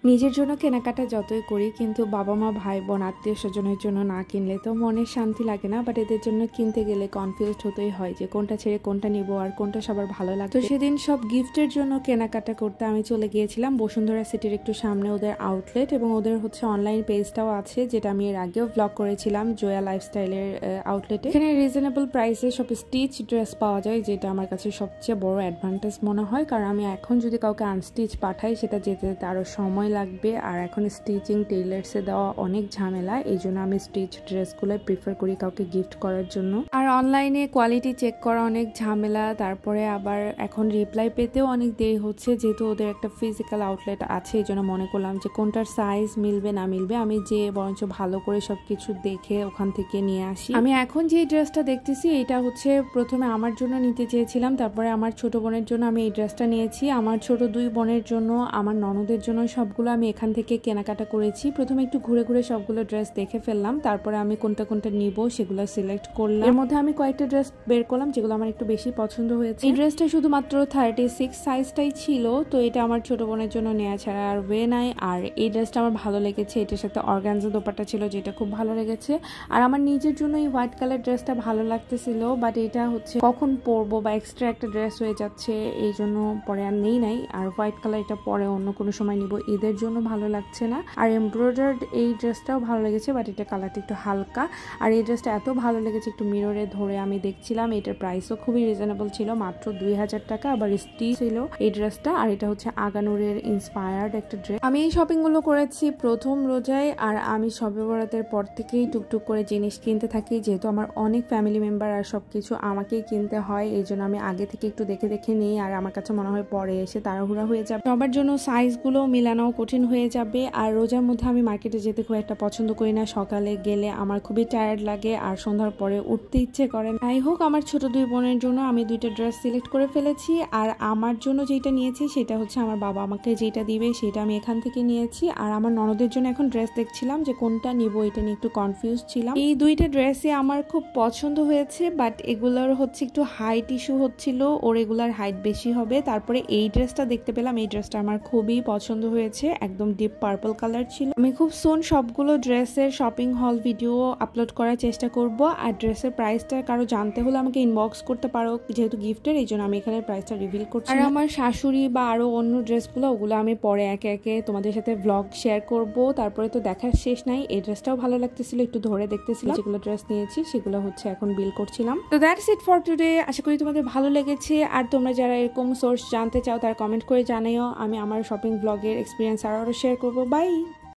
নিজের জন্য কেনাকাটা যতই করি কিন্তু বাবা মা ভাই বোন আত্মীয় স্বজনের জন্য না কিনলে তো মনের শান্তি লাগে না। বাট এদের জন্য কিনতে গেলে কনফিউজড হতেই হয় যে কোনটা ছেড়ে কোনটা নিব আর কোনটা সবার ভালো লাগে। তো সেদিন সব গিফটের জন্য কেনাকাটা করতে আমি চলে গিয়েছিলাম বসুন্ধরা সিটির একটু সামনে ওদের আউটলেট, এবং ওদের অনলাইন পেজটাও আছে যেটা আমি এর আগেও ব্লগ করেছিলাম, জয়া লাইফস্টাইলের আউটলেটে। এখানে রিজনেবল প্রাইসে সব স্টিচ ড্রেস পাওয়া যায়, যেটা আমার কাছে সবচেয়ে বড় অ্যাডভান্টেজ মনে হয়, কারণ আমি এখন যদি কাউকে আনস্টিচ পাঠাই সেটা যেতে যেতে আরো সময় লাগবে, আর এখন স্টিচিং টেইলার্সে দেওয়া অনেক ঝামেলা। এই জন্য আমি স্টিচ ড্রেসগুলো প্রিফার করি কাউকে গিফট করার জন্য। আর অনলাইনে কোয়ালিটি চেক করা অনেক ঝামেলা, তারপরে আবার এখন রিপ্লাই পেতেও অনেক দেরি হচ্ছে, যেহেতু ওদের একটা ফিজিক্যাল আউটলেট আছে। এই জন্য মনে করলাম যে কোনটার সাইজ মিলবে না মিলবে আমি যে বরঞ্চ ভালো করে সবকিছু দেখে ওখান থেকে নিয়ে আসি। আমি এখন যে ড্রেসটা দেখতেছি এটা প্রথমে আমার জন্য নিতে চেয়েছিলাম, তারপরে আমার ছোট বোনের জন্য আমি এই ড্রেসটা নিয়েছি। আমার ছোট দুই বোনের জন্য, আমার ননদের জন্য সবগুলো আমি এখান থেকে কেনাকাটা করেছি। প্রথমে একটু ঘুরে ঘুরে সবগুলো ড্রেস দেখে ফেললাম, তারপরে আমি কোনটা কোনটা নিব সেগুলো সিলেক্ট করলাম। এর মধ্যে আমি কয়েকটা ড্রেস বের করলাম যেগুলো আমার একটু বেশি পছন্দ হয়েছে। এই ড্রেসটা শুধুমাত্র 36 সাইজটাই ছিল, তো এটা আমার ছোট বোনের জন্য নেওয়া ছাড়া আর ওয়ে নাই। আর এই ড্রেসটা আমার ভালো লেগেছে, এটার সাথে অর্গানজা দোপাট্টা ছিল যেটা খুব ভালো লেগেছে। আর আমার নিজের জন্য এই হোয়াইট কালার ড্রেসটা ভালো লাগতেছিল, বাট এটা কখন পরবো বা এক্সট্রা একটা ড্রেস হয়ে যাচ্ছে, এই জন্য পরে আর নেই নাই। আর হোয়াইট কালার এটা পরে অন্য কোনো সময় নিব, ঈদের জন্য ভালো লাগছে না। আর এমব্রয়ডার্ড এই ড্রেসটাও ভালো লেগেছে, বাট এটা কালারটা একটু হালকা। আর এই ড্রেসটা এত ভালো লেগেছে, একটু মিররে ধরে আমি দেখছিলাম, এটার প্রাইসও খুবই রিজনেবল ছিল, মাত্র 2000 টাকা। আবার স্টিচ ছিল এই ড্রেসটা, আর এটা আগানুরের ইন্সপায়ার্ড একটা ড্রেস। আমি এই শপিং গুলো করেছি প্রথম রোজায়, আর আমি শবে বরাতের পর থেকেই টুকটুক করে জিনিস কিনতে থাকি, যেহেতু আমার অনেক ফ্যামিলি মেম্বার আর সবকিছু আমাকেই কিনতে হয়। এই জন্য আমি আগে থেকে একটু দেখে দেখে নিই, আর আমার কাছে মনে হয় পরে এসে তাড়াহুড়া হয়ে যাবে, সবার জন্য সাইজগুলো মিলানো কঠিন হয়ে যাবে। আর রোজার মধ্যে আমি মার্কেটে যেতে খুব একটা পছন্দ করি না, সকালে গেলে আমার খুবই টায়ার্ড লাগে আর সন্ধ্যার পরে উঠতে ইচ্ছে করে না। যাই হোক, আমার ছোট দুই বোনের জন্য আমি দুইটা ড্রেস সিলেক্ট করে ফেলেছি, আর আমার জন্য যেটা নিয়েছি সেটা আমার বাবা আমাকে যেটা দিবে সেটা আমি এখান থেকে নিয়েছি। আর আমার ননদের জন্য এখন ড্রেস দেখছিলাম যে কোনটা নিব, এটা নিয়ে একটু কনফিউজ ছিলাম। এই দুইটা ড্রেসই আমার খুব পছন্দ হয়েছে, বাট এগুলোর একটু হাইট ইস্যু হচ্ছিল, ওর এগুলার হাইট বেশি হবে। তারপরে এই ড্রেসটা দেখতে পেলাম, এই ড্রেসটা আমার খুবই পছন্দ হয়েছে, একদম ডিপ পার্পল কালার ছিল। আমি খুব সুন সবগুলো ড্রেসের শপিং হল ভিডিও আপলোড করার চেষ্টা করব। আর ড্রেসের প্রাইসটা কারো জানতে হলে আমাকে ইনবক্স করতে পারো, যেহেতু গিফটের, এই জন্য আমি এখানে প্রাইসটা রিভিল করছি। আর আমার শাশুড়ি বা আরো অন্য ড্রেসগুলো ওগুলো আমি পরে একে একে তোমাদের সাথে ব্লগ শেয়ার করব। তারপরে তো দেখার শেষ নাই, এই ড্রেসটাও ভালো লাগতেছিল, একটু ধরে দেখতেছিলাম। যেগুলো ড্রেস নিয়েছি সেগুলো এখন বিল করছিলাম। তো দ্যাটস ইট ফর টুডে। আশা করি তোমাদের ভালো লেগেছে, আর তোমরা যারা এরকম সোর্স জানতে চাও তারা কমেন্ট করে জানাইও, আমি আমার শপিং ব্লগের এক্সপিরিয়েন্স আরো শেয়ার করবো। বাই।